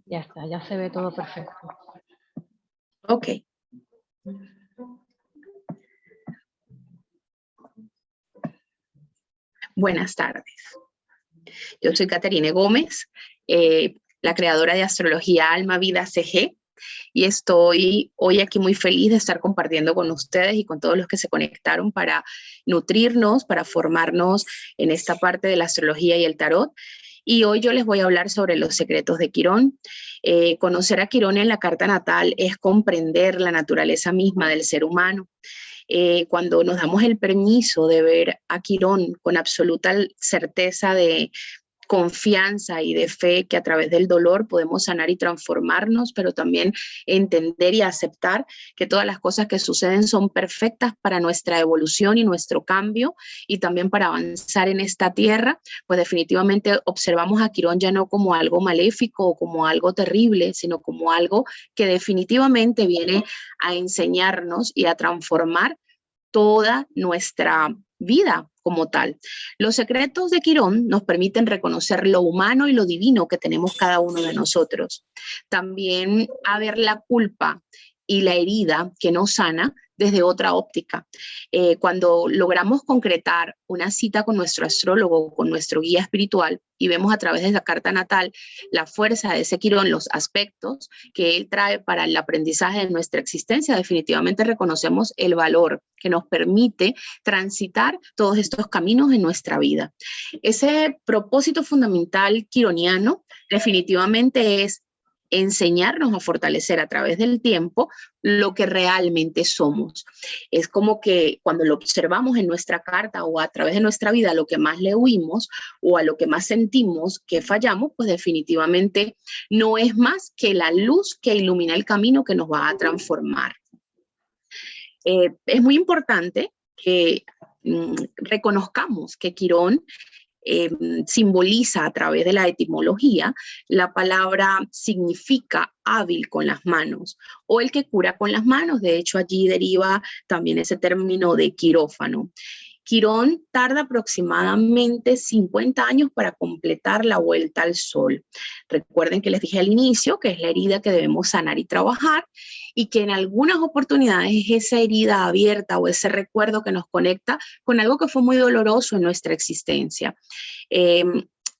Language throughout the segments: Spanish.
Ya está, ya se ve todo perfecto. Ok. Buenas tardes. Yo soy Caterine Gómez, la creadora de Astrología Alma Vida CG, y estoy hoy aquí muy feliz de estar compartiendo con ustedes y con todos los que se conectaron para nutrirnos, para formarnos en esta parte de la astrología y el tarot. Y hoy yo les voy a hablar sobre los secretos de Quirón. Conocer a Quirón en la carta natal es comprender la naturaleza misma del ser humano. Cuando nos damos el permiso de ver a Quirón con absoluta certeza de confianza y de fe que a través del dolor podemos sanar y transformarnos, pero también entender y aceptar que todas las cosas que suceden son perfectas para nuestra evolución y nuestro cambio y también para avanzar en esta tierra, pues definitivamente observamos a Quirón ya no como algo maléfico o como algo terrible, sino como algo que definitivamente viene a enseñarnos y a transformar toda nuestra vida como tal. Los secretos de Quirón nos permiten reconocer lo humano y lo divino que tenemos cada uno de nosotros. También a ver la culpa y la herida que nos sana desde otra óptica. Cuando logramos concretar una cita con nuestro astrólogo, con nuestro guía espiritual, y vemos a través de esa carta natal la fuerza de ese Quirón, los aspectos que él trae para el aprendizaje de nuestra existencia, definitivamente reconocemos el valor que nos permite transitar todos estos caminos en nuestra vida. Ese propósito fundamental quironiano definitivamente es enseñarnos a fortalecer a través del tiempo lo que realmente somos. Es como que cuando lo observamos en nuestra carta o a través de nuestra vida, lo que más le huimos o a lo que más sentimos que fallamos, pues definitivamente no es más que la luz que ilumina el camino que nos va a transformar. Es muy importante que reconozcamos que Quirón simboliza a través de la etimología, la palabra significa hábil con las manos o el que cura con las manos. De hecho, allí deriva también ese término de quirófano. Quirón tarda aproximadamente 50 años para completar la vuelta al sol. Recuerden que les dije al inicio que es la herida que debemos sanar y trabajar y que en algunas oportunidades es esa herida abierta o ese recuerdo que nos conecta con algo que fue muy doloroso en nuestra existencia.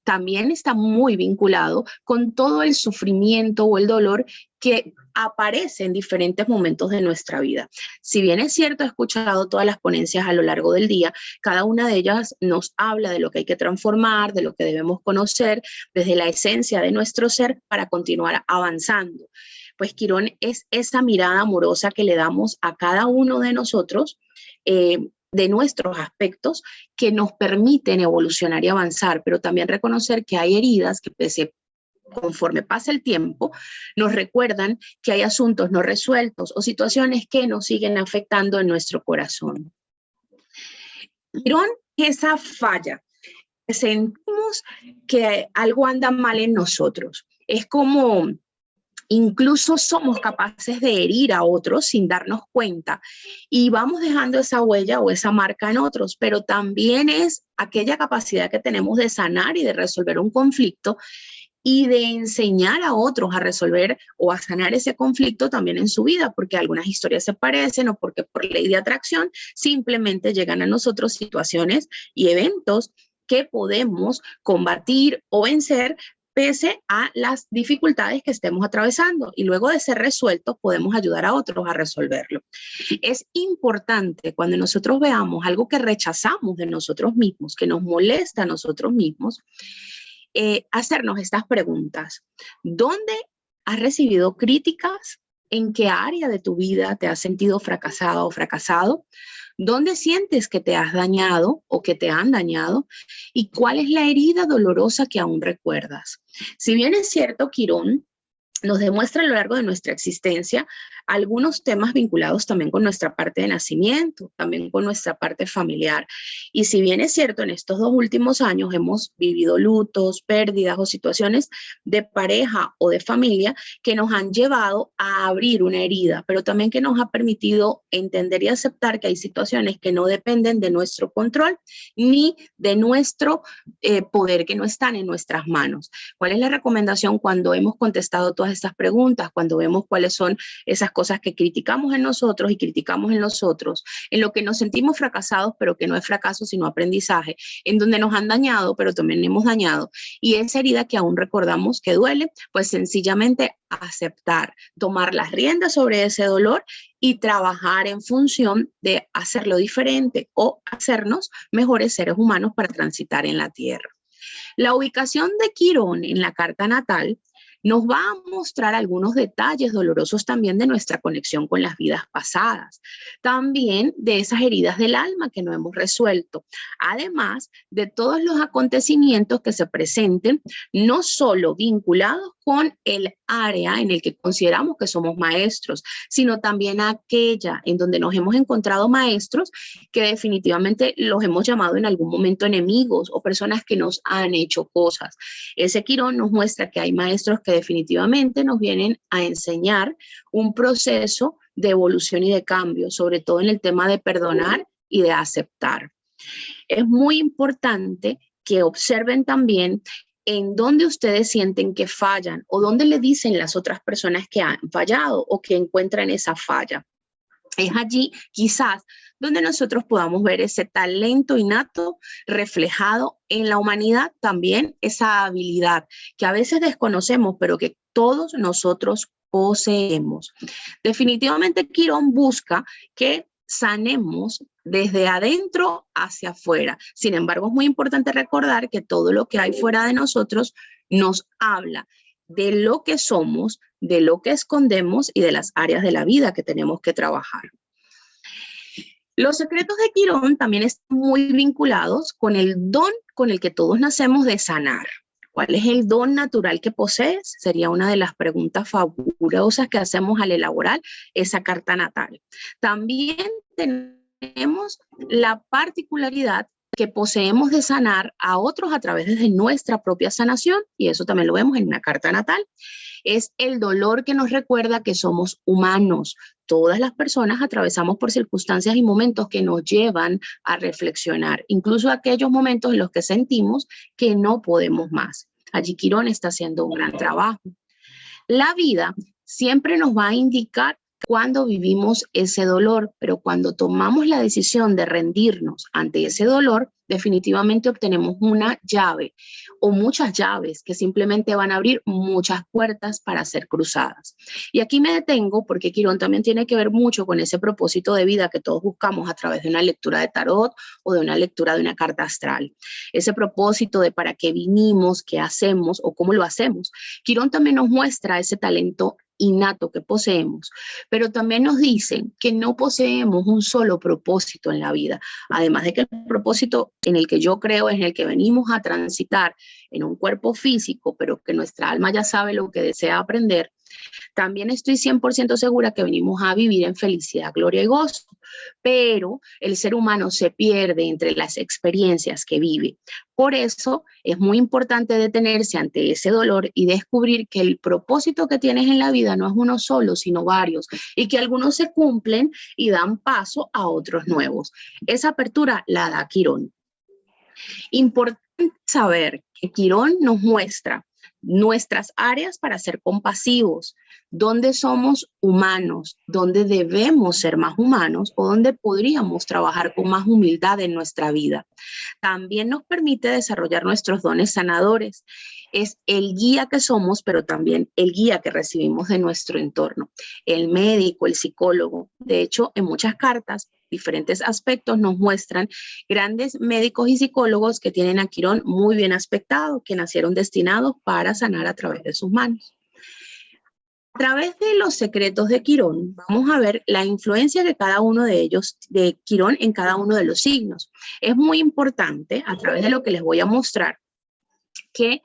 También está muy vinculado con todo el sufrimiento o el dolor que aparece en diferentes momentos de nuestra vida. Si bien es cierto, he escuchado todas las ponencias a lo largo del día, cada una de ellas nos habla de lo que hay que transformar, de lo que debemos conocer desde la esencia de nuestro ser para continuar avanzando. Pues Quirón es esa mirada amorosa que le damos a cada uno de nosotros, de nuestros aspectos que nos permiten evolucionar y avanzar, pero también reconocer que hay heridas que conforme pasa el tiempo, nos recuerdan que hay asuntos no resueltos o situaciones que nos siguen afectando en nuestro corazón. Quirón, esa falla, sentimos que algo anda mal en nosotros. Es como incluso somos capaces de herir a otros sin darnos cuenta y vamos dejando esa huella o esa marca en otros, pero también es aquella capacidad que tenemos de sanar y de resolver un conflicto y de enseñar a otros a resolver o a sanar ese conflicto también en su vida, porque algunas historias se parecen o porque por ley de atracción simplemente llegan a nosotros situaciones y eventos que podemos combatir o vencer pese a las dificultades que estemos atravesando y luego de ser resueltos podemos ayudar a otros a resolverlo. Es importante cuando nosotros veamos algo que rechazamos de nosotros mismos, que nos molesta a nosotros mismos, hacernos estas preguntas. ¿Dónde has recibido críticas? ¿En qué área de tu vida te has sentido fracasada o fracasado? ¿Dónde sientes que te has dañado o que te han dañado? ¿Y cuál es la herida dolorosa que aún recuerdas? Si bien es cierto, Quirón nos demuestra a lo largo de nuestra existencia algunos temas vinculados también con nuestra parte de nacimiento, también con nuestra parte familiar. Y si bien es cierto, en estos 2 últimos años hemos vivido lutos, pérdidas o situaciones de pareja o de familia que nos han llevado a abrir una herida, pero también que nos ha permitido entender y aceptar que hay situaciones que no dependen de nuestro control ni de nuestro poder, que no están en nuestras manos. ¿Cuál es la recomendación cuando hemos contestado todas estas preguntas, cuando vemos cuáles son esas cosas que criticamos en nosotros y criticamos en los otros, en lo que nos sentimos fracasados, pero que no es fracaso, sino aprendizaje, en donde nos han dañado, pero también hemos dañado, y esa herida que aún recordamos que duele, pues sencillamente aceptar, tomar las riendas sobre ese dolor y trabajar en función de hacerlo diferente o hacernos mejores seres humanos para transitar en la Tierra. La ubicación de Quirón en la carta natal nos va a mostrar algunos detalles dolorosos también de nuestra conexión con las vidas pasadas, también de esas heridas del alma que no hemos resuelto, además de todos los acontecimientos que se presenten, no solo vinculados con el área en el que consideramos que somos maestros, sino también aquella en donde nos hemos encontrado maestros que definitivamente los hemos llamado en algún momento enemigos o personas que nos han hecho cosas. Ese Quirón nos muestra que hay maestros que definitivamente nos vienen a enseñar un proceso de evolución y de cambio, sobre todo en el tema de perdonar y de aceptar. Es muy importante que observen también en dónde ustedes sienten que fallan o dónde le dicen las otras personas que han fallado o que encuentran esa falla. Es allí quizás donde nosotros podamos ver ese talento innato reflejado en la humanidad, también esa habilidad que a veces desconocemos, pero que todos nosotros poseemos. Definitivamente Quirón busca que sanemos desde adentro hacia afuera. Sin embargo, es muy importante recordar que todo lo que hay fuera de nosotros nos habla de lo que somos, de lo que escondemos y de las áreas de la vida que tenemos que trabajar. Los secretos de Quirón también están muy vinculados con el don con el que todos nacemos de sanar. ¿Cuál es el don natural que posees? Sería una de las preguntas fabulosas que hacemos al elaborar esa carta natal. También tenemos la particularidad que poseemos de sanar a otros a través de nuestra propia sanación, y eso también lo vemos en una carta natal. Es el dolor que nos recuerda que somos humanos. Todas las personas atravesamos por circunstancias y momentos que nos llevan a reflexionar, incluso aquellos momentos en los que sentimos que no podemos más. Allí Quirón está haciendo un gran trabajo. La vida siempre nos va a indicar cuando vivimos ese dolor, pero cuando tomamos la decisión de rendirnos ante ese dolor, definitivamente obtenemos una llave o muchas llaves que simplemente van a abrir muchas puertas para ser cruzadas. Y aquí me detengo porque Quirón también tiene que ver mucho con ese propósito de vida que todos buscamos a través de una lectura de tarot o de una lectura de una carta astral. Ese propósito de para qué vinimos, qué hacemos o cómo lo hacemos. Quirón también nos muestra ese talento innato que poseemos, pero también nos dicen que no poseemos un solo propósito en la vida, además de que el propósito en el que yo creo es en el que venimos a transitar en un cuerpo físico, pero que nuestra alma ya sabe lo que desea aprender. También estoy 100% segura que venimos a vivir en felicidad, gloria y gozo, pero el ser humano se pierde entre las experiencias que vive. Por eso es muy importante detenerse ante ese dolor y descubrir que el propósito que tienes en la vida no es uno solo, sino varios, y que algunos se cumplen y dan paso a otros nuevos. Esa apertura la da Quirón. Importante saber que Quirón nos muestra nuestras áreas para ser compasivos, dónde somos humanos, dónde debemos ser más humanos o dónde podríamos trabajar con más humildad en nuestra vida. También nos permite desarrollar nuestros dones sanadores. Es el guía que somos, pero también el guía que recibimos de nuestro entorno. El médico, el psicólogo. De hecho, en muchas cartas, diferentes aspectos nos muestran grandes médicos y psicólogos que tienen a Quirón muy bien aspectado, que nacieron destinados para sanar a través de sus manos. A través de los secretos de Quirón, vamos a ver la influencia de cada uno de ellos, de Quirón en cada uno de los signos. Es muy importante, a través de lo que les voy a mostrar, que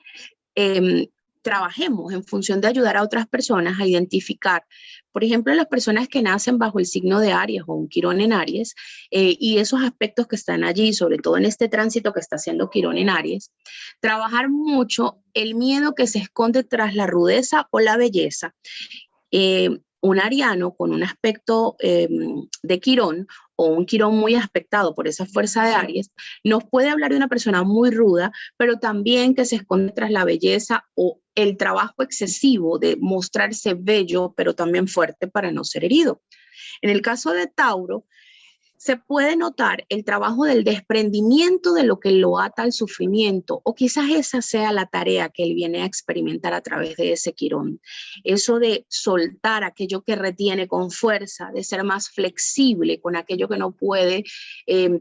trabajemos en función de ayudar a otras personas a identificar, por ejemplo, las personas que nacen bajo el signo de Aries o un Quirón en Aries, y esos aspectos que están allí, sobre todo en este tránsito que está haciendo Quirón en Aries, trabajar mucho el miedo que se esconde tras la rudeza o la belleza. Un ariano con un aspecto de Quirón o un Quirón muy aspectado por esa fuerza de Aries, nos puede hablar de una persona muy ruda, pero también que se esconde tras la belleza o el trabajo excesivo de mostrarse bello, pero también fuerte para no ser herido. En el caso de Tauro, se puede notar el trabajo del desprendimiento de lo que lo ata al sufrimiento, o quizás esa sea la tarea que él viene a experimentar a través de ese Quirón. Eso de soltar aquello que retiene con fuerza, de ser más flexible con aquello que no puede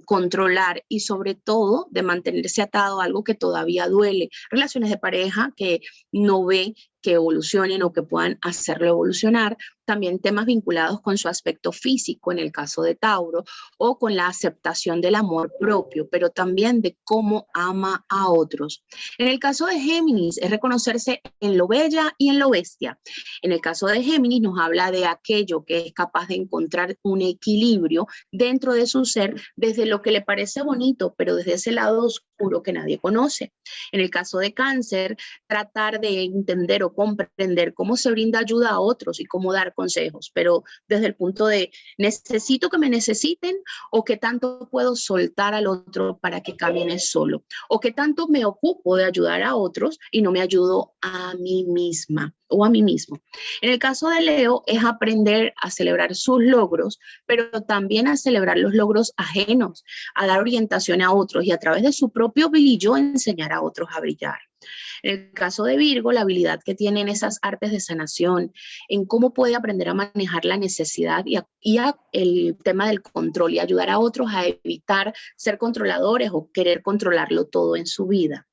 controlar y sobre todo de mantenerse atado a algo que todavía duele. Relaciones de pareja que no ve que evolucionen o que puedan hacerlo evolucionar. También temas vinculados con su aspecto físico, en el caso de Tauro, o con la aceptación del amor propio, pero también de cómo ama a otros. En el caso de Géminis, es reconocerse en lo bella y en lo bestia. En el caso de Géminis, nos habla de aquello que es capaz de encontrar un equilibrio dentro de su ser, desde lo que le parece bonito, pero desde ese lado oscuro que nadie conoce. En el caso de Cáncer, tratar de entender o comprender cómo se brinda ayuda a otros y cómo dar consejos, pero desde el punto de necesito que me necesiten o qué tanto puedo soltar al otro para que camine solo, o qué tanto me ocupo de ayudar a otros y no me ayudo a mí misma o a mí mismo. En el caso de Leo es aprender a celebrar sus logros, pero también a celebrar los logros ajenos, a dar orientación a otros y a través de su propio brillo enseñar a otros a brillar. En el caso de Virgo, la habilidad que tiene en esas artes de sanación, en cómo puede aprender a manejar la necesidad y el tema del control y ayudar a otros a evitar ser controladores o querer controlarlo todo en su vida.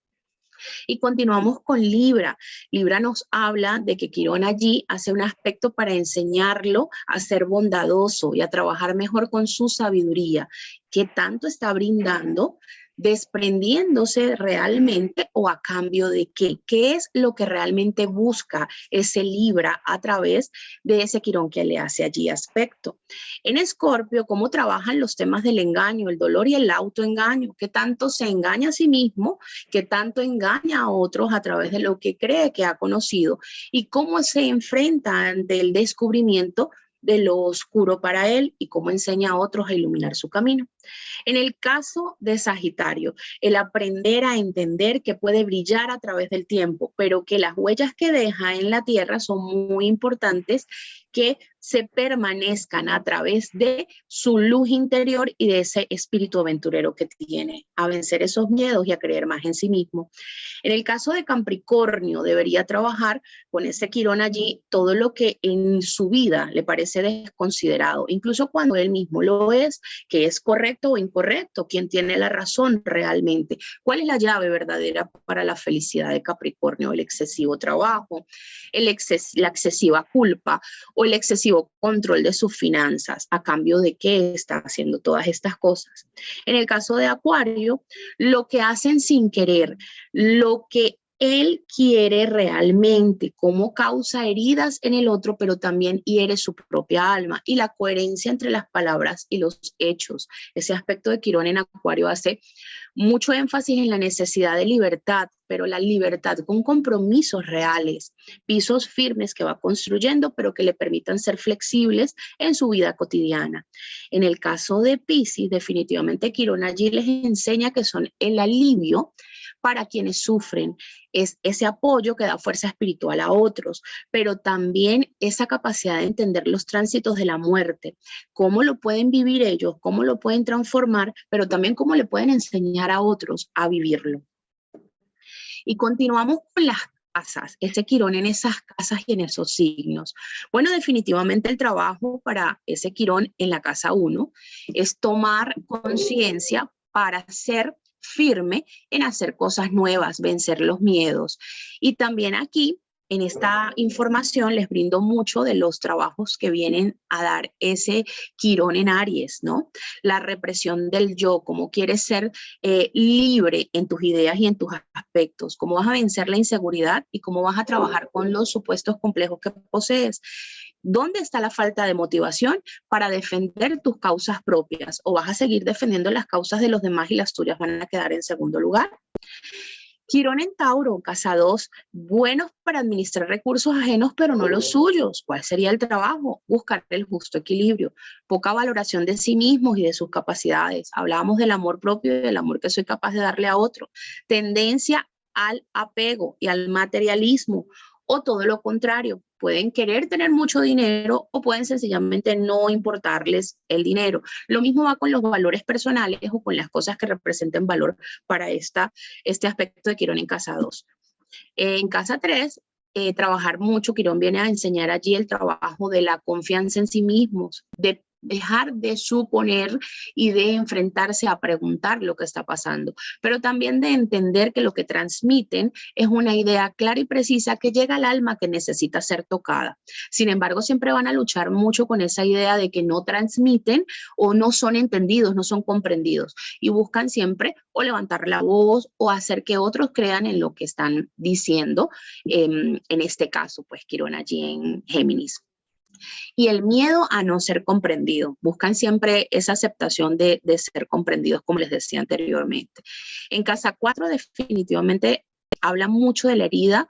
Y continuamos con Libra. Libra nos habla de que Quirón allí hace un aspecto para enseñarlo a ser bondadoso y a trabajar mejor con su sabiduría. ¿Qué tanto está brindando? Desprendiéndose realmente o a cambio de qué. ¿Qué es lo que realmente busca ese Libra a través de ese Quirón que le hace allí aspecto? En Escorpio, ¿cómo trabajan los temas del engaño, el dolor y el autoengaño? ¿Qué tanto se engaña a sí mismo? ¿Qué tanto engaña a otros a través de lo que cree que ha conocido? ¿Y cómo se enfrenta ante el descubrimiento de lo oscuro para él y cómo enseña a otros a iluminar su camino? En el caso de Sagitario, el aprender a entender que puede brillar a través del tiempo, pero que las huellas que deja en la tierra son muy importantes, que se permanezcan a través de su luz interior y de ese espíritu aventurero que tiene, a vencer esos miedos y a creer más en sí mismo. En el caso de Capricornio, debería trabajar con ese Quirón allí todo lo que en su vida le parece desconsiderado, incluso cuando él mismo lo es, que es correcto o incorrecto, quién tiene la razón realmente, cuál es la llave verdadera para la felicidad de Capricornio, el excesivo trabajo, la excesiva culpa o el excesivo control de sus finanzas, a cambio de qué está haciendo todas estas cosas. En el caso de Acuario, lo que hacen sin querer, lo que él quiere realmente, cómo causa heridas en el otro, pero también hiere su propia alma, y la coherencia entre las palabras y los hechos. Ese aspecto de Quirón en Acuario hace mucho énfasis en la necesidad de libertad, pero la libertad con compromisos reales, pisos firmes que va construyendo, pero que le permitan ser flexibles en su vida cotidiana. En el caso de Piscis, definitivamente Quirón allí les enseña que son el alivio para quienes sufren, es ese apoyo que da fuerza espiritual a otros, pero también esa capacidad de entender los tránsitos de la muerte, cómo lo pueden vivir ellos, cómo lo pueden transformar, pero también cómo le pueden enseñar a otros a vivirlo. Y continuamos con las casas, ese Quirón en esas casas y en esos signos. Bueno, definitivamente el trabajo para ese Quirón en la casa 1 es tomar conciencia para ser firme en hacer cosas nuevas, vencer los miedos. Y también aquí en esta información les brindo mucho de los trabajos que vienen a dar ese Quirón en Aries, ¿no? La represión del yo, cómo quieres ser libre en tus ideas y en tus aspectos, cómo vas a vencer la inseguridad y cómo vas a trabajar con los supuestos complejos que posees. ¿Dónde está la falta de motivación para defender tus causas propias? ¿O vas a seguir defendiendo las causas de los demás y las tuyas van a quedar en segundo lugar? Quirón en Tauro, casa 2, buenos para administrar recursos ajenos, pero no los suyos. ¿Cuál sería el trabajo? Buscar el justo equilibrio. Poca valoración de sí mismos y de sus capacidades. Hablábamos del amor propio y del amor que soy capaz de darle a otro. Tendencia al apego y al materialismo, o todo lo contrario. Pueden querer tener mucho dinero o pueden sencillamente no importarles el dinero. Lo mismo va con los valores personales o con las cosas que representen valor para este aspecto de Quirón en casa 2. En casa 3, trabajar mucho. Quirón viene a enseñar allí el trabajo de la confianza en sí mismos, de dejar de suponer y de enfrentarse a preguntar lo que está pasando, pero también de entender que lo que transmiten es una idea clara y precisa que llega al alma, que necesita ser tocada. Sin embargo, siempre van a luchar mucho con esa idea de que no transmiten o no son entendidos, no son comprendidos, y buscan siempre o levantar la voz o hacer que otros crean en lo que están diciendo, en este caso, pues Quirón allí en Géminis. Y el miedo a no ser comprendido. Buscan siempre esa aceptación de ser comprendidos, como les decía anteriormente. En casa 4 definitivamente habla mucho de la herida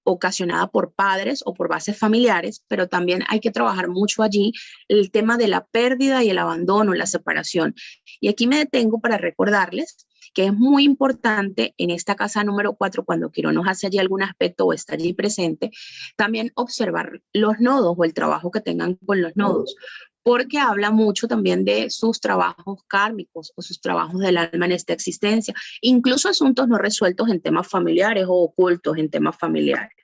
ocasionada por padres o por bases familiares, pero también hay que trabajar mucho allí el tema de la pérdida y el abandono, la separación. Y aquí me detengo para recordarles que es muy importante en esta casa número 4, cuando Quirón nos hace allí algún aspecto o está allí presente, también observar los nodos o el trabajo que tengan con los nodos, porque habla mucho también de sus trabajos kármicos o sus trabajos del alma en esta existencia, incluso asuntos no resueltos en temas familiares o ocultos en temas familiares.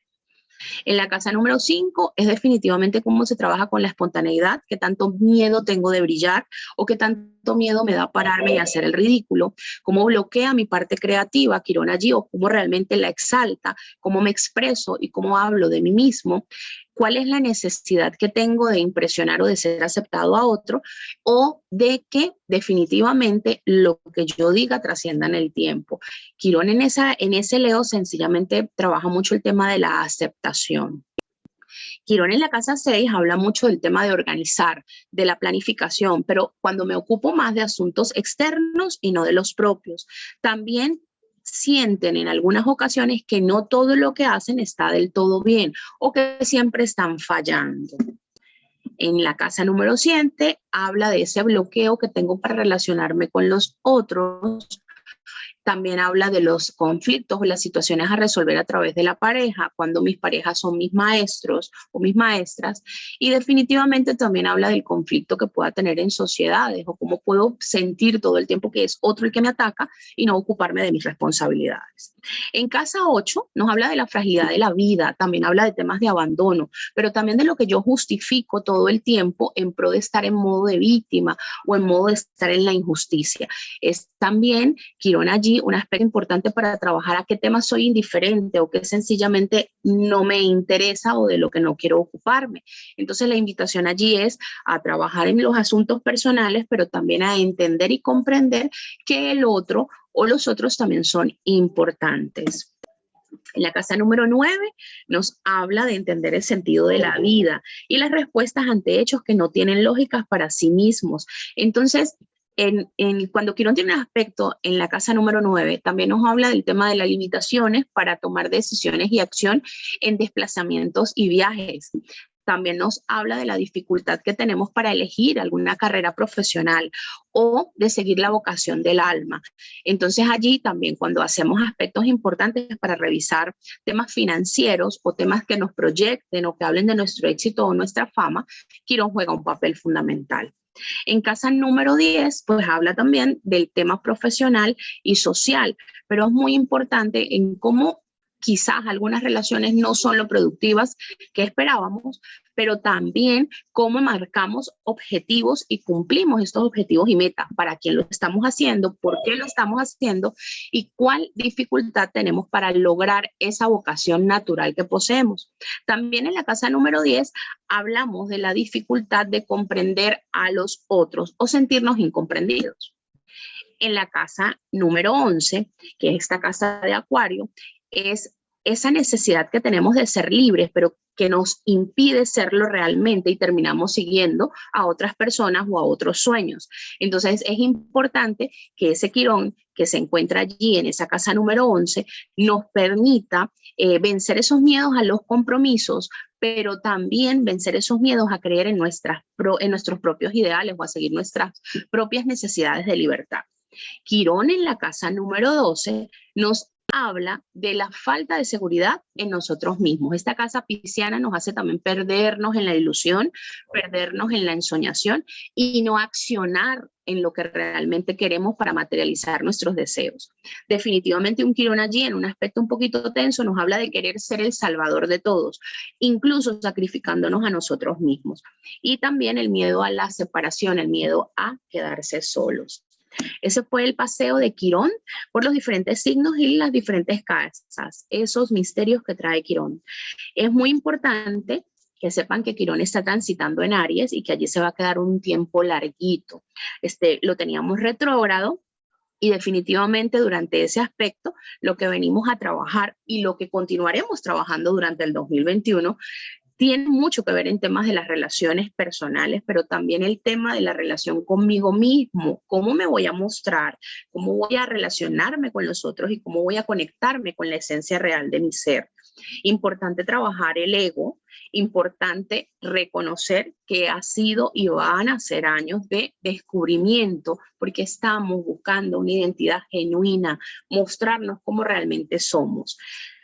En la casa número 5 es definitivamente cómo se trabaja con la espontaneidad, qué tanto miedo tengo de brillar o qué tanto miedo me da a pararme y hacer el ridículo, cómo bloquea mi parte creativa, Quirón allí, o cómo realmente la exalta, cómo me expreso y cómo hablo de mí mismo, cuál es la necesidad que tengo de impresionar o de ser aceptado a otro, o de que definitivamente lo que yo diga trascienda en el tiempo. Quirón en ese Leo sencillamente trabaja mucho el tema de la aceptación. Quirón en la casa 6 habla mucho del tema de organizar, de la planificación, pero cuando me ocupo más de asuntos externos y no de los propios. También sienten en algunas ocasiones que no todo lo que hacen está del todo bien o que siempre están fallando. En la casa número 7 habla de ese bloqueo que tengo para relacionarme con los otros. También habla de los conflictos o las situaciones a resolver a través de la pareja, cuando mis parejas son mis maestros o mis maestras. Y definitivamente también habla del conflicto que pueda tener en sociedades o cómo puedo sentir todo el tiempo que es otro el que me ataca y no ocuparme de mis responsabilidades. En casa 8 nos habla de la fragilidad de la vida, también habla de temas de abandono, pero también de lo que yo justifico todo el tiempo en pro de estar en modo de víctima o en modo de estar en la injusticia. Es también Quirón allí un aspecto importante para trabajar a qué temas soy indiferente o que sencillamente no me interesa o de lo que no quiero ocuparme. Entonces la invitación allí es a trabajar en los asuntos personales, pero también a entender y comprender que el otro o los otros también son importantes. En la casa número 9 nos habla de entender el sentido de la vida y las respuestas ante hechos que no tienen lógicas para sí mismos. Entonces, cuando Quirón tiene un aspecto en la casa número 9, también nos habla del tema de las limitaciones para tomar decisiones y acción en desplazamientos y viajes. También nos habla de la dificultad que tenemos para elegir alguna carrera profesional o de seguir la vocación del alma. Entonces allí también cuando hacemos aspectos importantes para revisar temas financieros o temas que nos proyecten o que hablen de nuestro éxito o nuestra fama, Quirón juega un papel fundamental. En casa número 10, pues habla también del tema profesional y social, pero es muy importante en cómo quizás algunas relaciones no son lo productivas que esperábamos, pero también cómo marcamos objetivos y cumplimos estos objetivos y metas, para quién lo estamos haciendo, por qué lo estamos haciendo y cuál dificultad tenemos para lograr esa vocación natural que poseemos. También en la casa número 10 hablamos de la dificultad de comprender a los otros o sentirnos incomprendidos. En la casa número 11, que es esta casa de Acuario, es esa necesidad que tenemos de ser libres, pero que nos impide serlo realmente y terminamos siguiendo a otras personas o a otros sueños. Entonces es importante que ese Quirón que se encuentra allí en esa casa número 11 nos permita vencer esos miedos a los compromisos, pero también vencer esos miedos a creer en nuestros propios ideales o a seguir nuestras propias necesidades de libertad. Quirón en la casa número 12 nos habla de la falta de seguridad en nosotros mismos. Esta casa pisciana nos hace también perdernos en la ilusión, perdernos en la ensoñación y no accionar en lo que realmente queremos para materializar nuestros deseos. Definitivamente un Quirón allí, en un aspecto un poquito tenso, nos habla de querer ser el salvador de todos, incluso sacrificándonos a nosotros mismos. Y también el miedo a la separación, el miedo a quedarse solos. Ese fue el paseo de Quirón por los diferentes signos y las diferentes casas, esos misterios que trae Quirón. Es muy importante que sepan que Quirón está transitando en Aries y que allí se va a quedar un tiempo larguito. Lo teníamos retrógrado y definitivamente durante ese aspecto lo que venimos a trabajar y lo que continuaremos trabajando durante el 2021 tiene mucho que ver en temas de las relaciones personales, pero también el tema de la relación conmigo mismo, cómo me voy a mostrar, cómo voy a relacionarme con los otros y cómo voy a conectarme con la esencia real de mi ser. Importante trabajar el ego, importante reconocer que ha sido y van a ser años de descubrimiento, porque estamos buscando una identidad genuina, mostrarnos cómo realmente somos.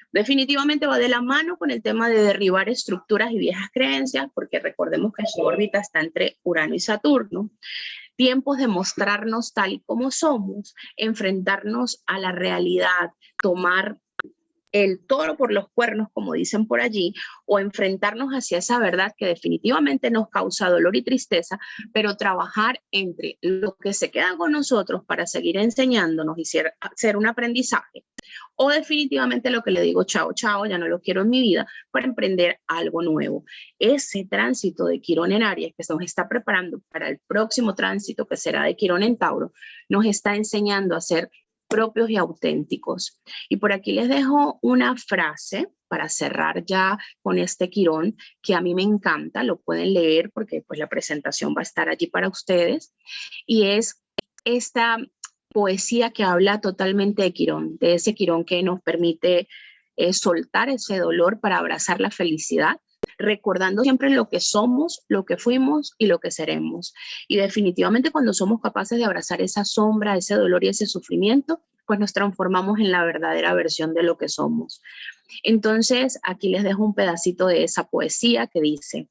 Definitivamente va de la mano con el tema de derribar estructuras y viejas creencias, porque recordemos que su órbita está entre Urano y Saturno. Tiempos de mostrarnos tal y como somos, enfrentarnos a la realidad, tomar el toro por los cuernos, como dicen por allí, o enfrentarnos hacia esa verdad que definitivamente nos causa dolor y tristeza, pero trabajar entre lo que se queda con nosotros para seguir enseñándonos y ser un aprendizaje, o definitivamente lo que le digo, chao, chao, ya no lo quiero en mi vida, para emprender algo nuevo. Ese tránsito de Quirón en Aries que se nos está preparando para el próximo tránsito que será de Quirón en Tauro, nos está enseñando a ser propios y auténticos. Y por aquí les dejo una frase para cerrar ya con este Quirón que a mí me encanta, lo pueden leer porque pues la presentación va a estar allí para ustedes, y es esta poesía que habla totalmente de Quirón, de ese Quirón que nos permite soltar ese dolor para abrazar la felicidad, recordando siempre lo que somos, lo que fuimos y lo que seremos. Y definitivamente cuando somos capaces de abrazar esa sombra, ese dolor y ese sufrimiento, pues nos transformamos en la verdadera versión de lo que somos. Entonces, aquí les dejo un pedacito de esa poesía que dice: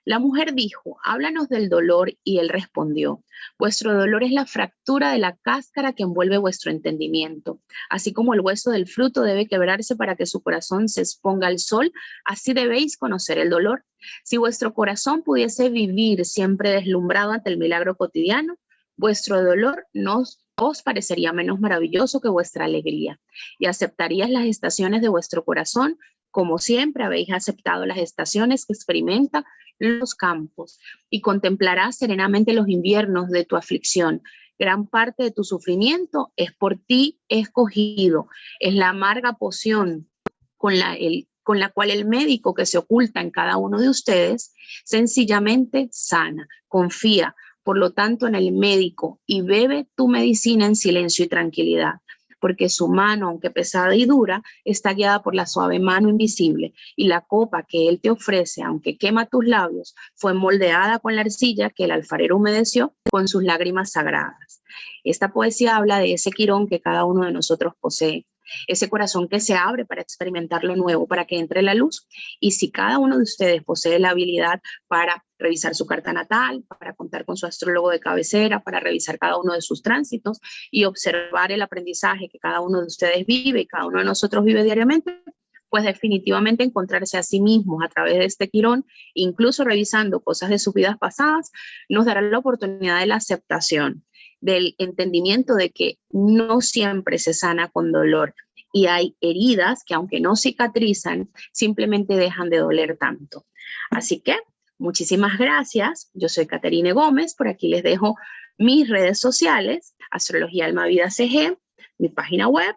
la mujer dijo, háblanos del dolor, y él respondió, vuestro dolor es la fractura de la cáscara que envuelve vuestro entendimiento. Así como el hueso del fruto debe quebrarse para que su corazón se exponga al sol, así debéis conocer el dolor. Si vuestro corazón pudiese vivir siempre deslumbrado ante el milagro cotidiano, vuestro dolor no os parecería menos maravilloso que vuestra alegría, y aceptaríais las estaciones de vuestro corazón como siempre habéis aceptado las estaciones que experimenta los campos, y contemplarás serenamente los inviernos de tu aflicción. Gran parte de tu sufrimiento es por ti escogido, es la amarga poción con la cual el médico que se oculta en cada uno de ustedes sencillamente sana. Confía, por lo tanto, en el médico y bebe tu medicina en silencio y tranquilidad, porque su mano, aunque pesada y dura, está guiada por la suave mano invisible, y la copa que él te ofrece, aunque quema tus labios, fue moldeada con la arcilla que el alfarero humedeció con sus lágrimas sagradas. Esta poesía habla de ese Quirón que cada uno de nosotros posee, ese corazón que se abre para experimentar lo nuevo, para que entre la luz. Y si cada uno de ustedes posee la habilidad para revisar su carta natal, para contar con su astrólogo de cabecera, para revisar cada uno de sus tránsitos y observar el aprendizaje que cada uno de ustedes vive y cada uno de nosotros vive diariamente, pues definitivamente encontrarse a sí mismos a través de este quirón, incluso revisando cosas de sus vidas pasadas, nos dará la oportunidad de la aceptación, del entendimiento de que no siempre se sana con dolor y hay heridas que aunque no cicatrizan, simplemente dejan de doler tanto. Así que muchísimas gracias. Yo soy Caterine Gómez, por aquí les dejo mis redes sociales, Astrología Alma Vida CG, mi página web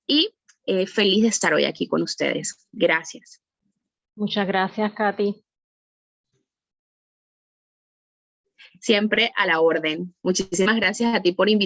y feliz de estar hoy aquí con ustedes. Gracias. Muchas gracias, Katy. Siempre a la orden. Muchísimas gracias a ti por invitarme.